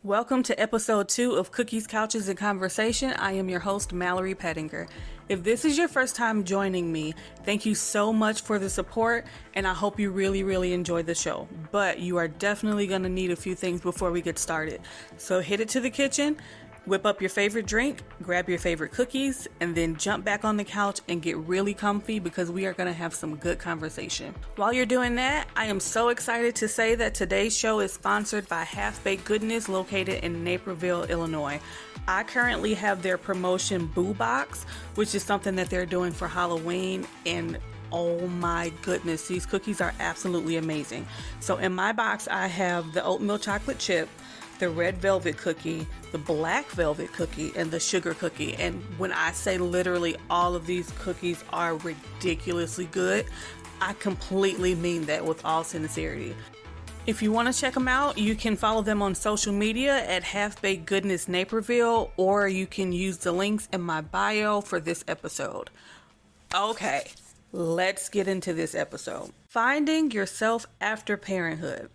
Welcome to episode 2 of Cookies, Couches, and Conversation. I am your host, Mallory Pettinger. If this is your first time joining me, thank you so much for the support, and I hope you really enjoy the show. But you are definitely going to need a few things before we get started. So hit it to the kitchen, whip up your favorite drink, grab your favorite cookies, and then jump back on the couch and get really comfy because we are going to have some good conversation. While you're doing that, I am so excited to say that today's show is sponsored by Half Baked Goodness located in Naperville, Illinois. I currently have their promotion Boo Box, which is something that they're doing for Halloween, and oh my goodness, these cookies are absolutely amazing. So in my box, I have the oatmeal chocolate chip, the red velvet cookie, the black velvet cookie, and the sugar cookie. And when I say literally all of these cookies are ridiculously good, I completely mean that with all sincerity. If you want to check them out, you can follow them on social media at Half Baked Goodness Naperville, or you can use the links in my bio for this episode. Okay, let's get into this episode. Finding yourself after parenthood.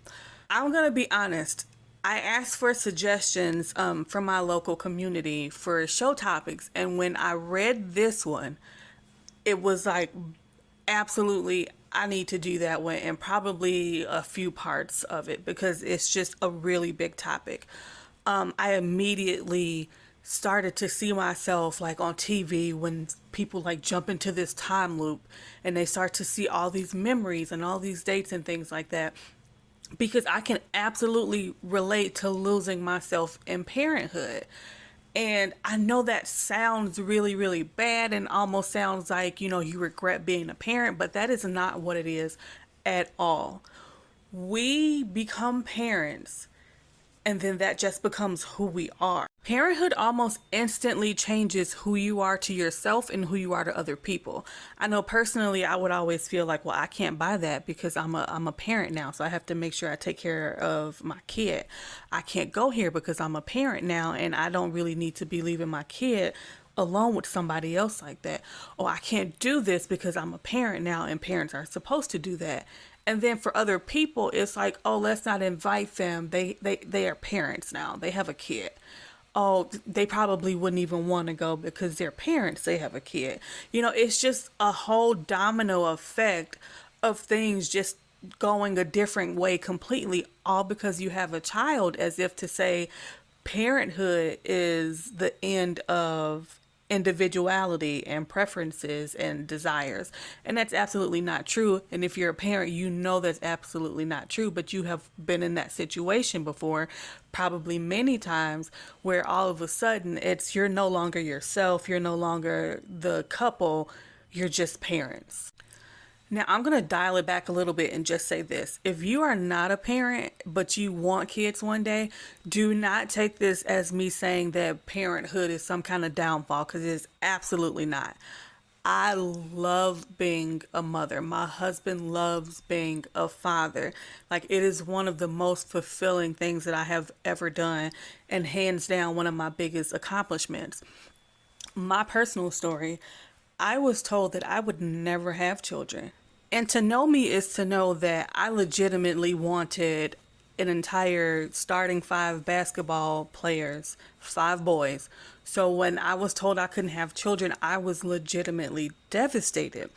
I'm going to be honest. I asked for suggestions from my local community for show topics, and when I read this one, it was like, absolutely, I need to do that one, and probably a few parts of it because it's just a really big topic. I immediately started to see myself like on TV when people like jump into this time loop and they start to see all these memories and all these dates and things like that. Because I can absolutely relate to losing myself in parenthood. And I know that sounds really bad and almost sounds like, you regret being a parent, but that is not what it is at all. We become parents, and then that just becomes who we are. Parenthood almost instantly changes who you are to yourself and who you are to other people. I know personally, I would always feel like, well, I can't buy that because I'm a parent now, so I have to make sure I take care of my kid. I can't go here because I'm a parent now, and I don't really need to be leaving my kid alone with somebody else like that. Or I can't do this because I'm a parent now, and parents are supposed to do that. And then for other people, it's like, oh, let's not invite them. They are parents now. They have a kid. Oh, they probably wouldn't even want to go because they're parents. They have a kid. It's just a whole domino effect of things just going a different way completely, all because you have a child, as if to say parenthood is the end of individuality and preferences and desires. And that's absolutely not true. And if you're a parent, you know that's absolutely not true, but you have been in that situation before, probably many times, where all of a sudden you're no longer yourself, you're no longer the couple, you're just parents. Now, I'm going to dial it back a little bit and just say this. If you are not a parent, but you want kids one day, do not take this as me saying that parenthood is some kind of downfall, because it is absolutely not. I love being a mother. My husband loves being a father. Like, it is one of the most fulfilling things that I have ever done, and hands down one of my biggest accomplishments. My personal story, I was told that I would never have children. And to know me is to know that I legitimately wanted an entire starting 5 basketball players, 5 boys. So when I was told I couldn't have children, I was legitimately devastated.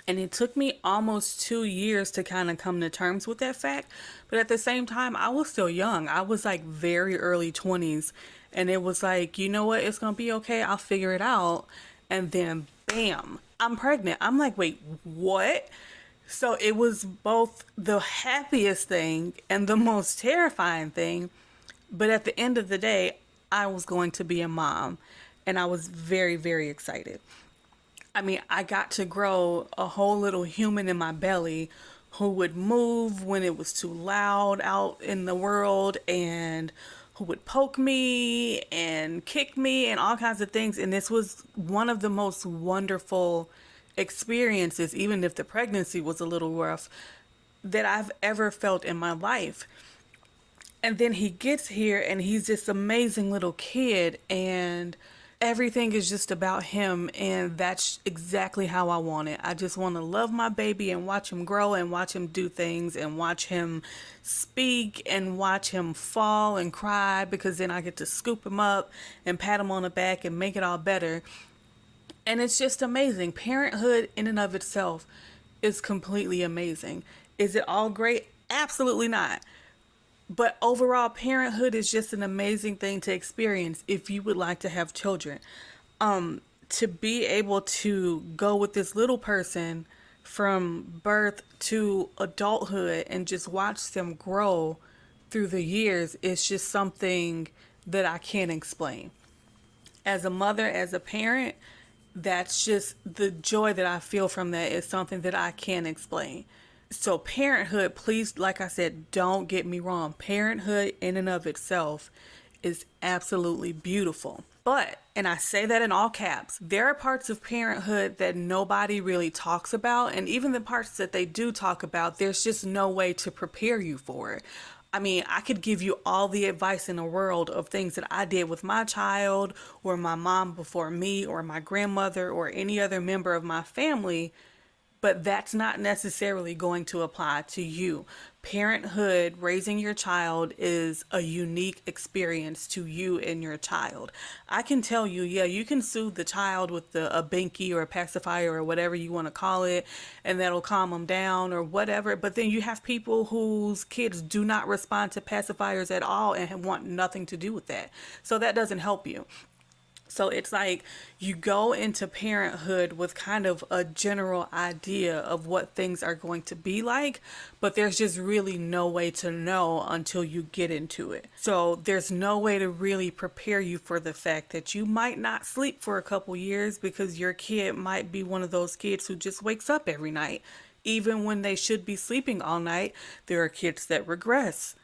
And it took me almost 2 years to kind of come to terms with that fact. But at the same time, I was still young. I was like very early 20s. And it was like, you know what? It's going to be okay. I'll figure it out. And then bam, I'm pregnant. I'm like, wait, what? So it was both the happiest thing and the most terrifying thing. But at the end of the day, I was going to be a mom. And I was very excited. I mean, I got to grow a whole little human in my belly who would move when it was too loud out in the world, and who would poke me and kick me and all kinds of things. And this was one of the most wonderful experiences, even if the pregnancy was a little rough, that I've ever felt in my life. And then he gets here and he's this amazing little kid, and everything is just about him, and that's exactly how I want it. I just want to love my baby and watch him grow and watch him do things and watch him speak and watch him fall and cry, because then I get to scoop him up and pat him on the back and make it all better. And it's just amazing. Parenthood in and of itself is completely amazing. Is it all great? Absolutely not. But overall, parenthood is just an amazing thing to experience if you would like to have children. To be able to go with this little person from birth to adulthood and just watch them grow through the years is just something that I can't explain. As a mother, as a parent, that's just the joy that I feel from that is something that I can't explain. So, parenthood, please, like I said, don't get me wrong. Parenthood in and of itself is absolutely beautiful. But, and I say that in all caps, there are parts of parenthood that nobody really talks about. And even the parts that they do talk about, there's just no way to prepare you for it. I mean, I could give you all the advice in the world of things that I did with my child, or my mom before me, or my grandmother, or any other member of my family, but that's not necessarily going to apply to you. Parenthood, raising your child, is a unique experience to you and your child. I can tell you, yeah, you can soothe the child with a binky or a pacifier or whatever you want to call it, and that'll calm them down or whatever. But then you have people whose kids do not respond to pacifiers at all and want nothing to do with that. So that doesn't help you. So it's like you go into parenthood with kind of a general idea of what things are going to be like, but there's just really no way to know until you get into it. So there's no way to really prepare you for the fact that you might not sleep for a couple years because your kid might be one of those kids who just wakes up every night. Even when they should be sleeping all night, there are kids that regress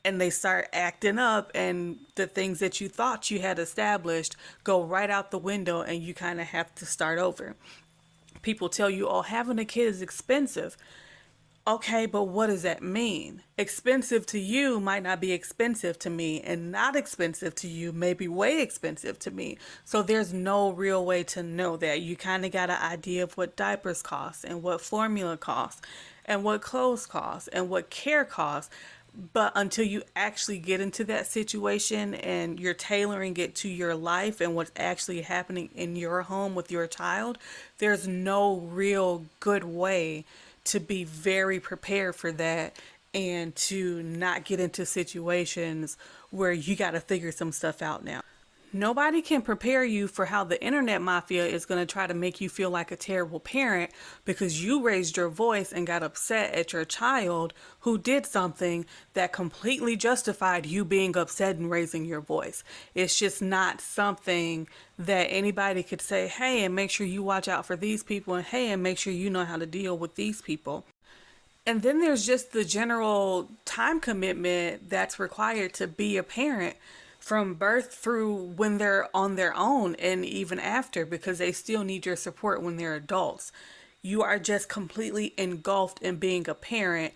and they start acting up, and the things that you thought you had established go right out the window, and you kind of have to start over. People tell you, oh, having a kid is expensive. Okay, but what does that mean? Expensive to you might not be expensive to me, and not expensive to you may be way expensive to me. So there's no real way to know that. You kind of got an idea of what diapers cost, and what formula costs, and what clothes cost, and what care costs. But until you actually get into that situation and you're tailoring it to your life and what's actually happening in your home with your child, there's no real good way to be very prepared for that and to not get into situations where you got to figure some stuff out now. Nobody can prepare you for how the internet mafia is going to try to make you feel like a terrible parent because you raised your voice and got upset at your child who did something that completely justified you being upset and raising your voice. It's just not something that anybody could say, hey, and make sure you watch out for these people, and hey, and make sure you know how to deal with these people. And then there's just the general time commitment that's required to be a parent from birth through when they're on their own and even after, because they still need your support when they're adults. You are just completely engulfed in being a parent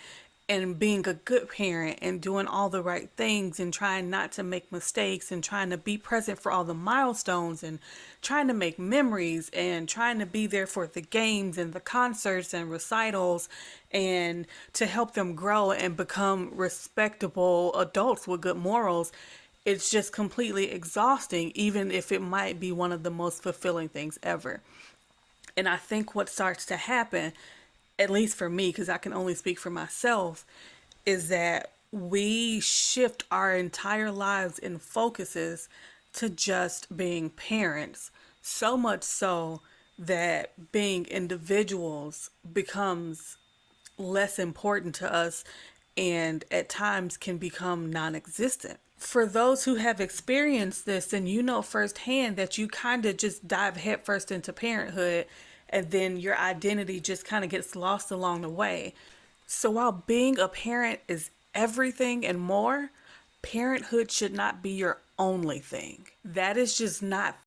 and being a good parent and doing all the right things and trying not to make mistakes and trying to be present for all the milestones and trying to make memories and trying to be there for the games and the concerts and recitals and to help them grow and become respectable adults with good morals. It's just completely exhausting, even if it might be one of the most fulfilling things ever. And I think what starts to happen, at least for me, because I can only speak for myself, is that we shift our entire lives and focuses to just being parents. So much so that being individuals becomes less important to us and at times can become non-existent. For those who have experienced this, and you know firsthand that you kind of just dive headfirst into parenthood and then your identity just kind of gets lost along the way. So while being a parent is everything and more, parenthood should not be your only thing. That is just not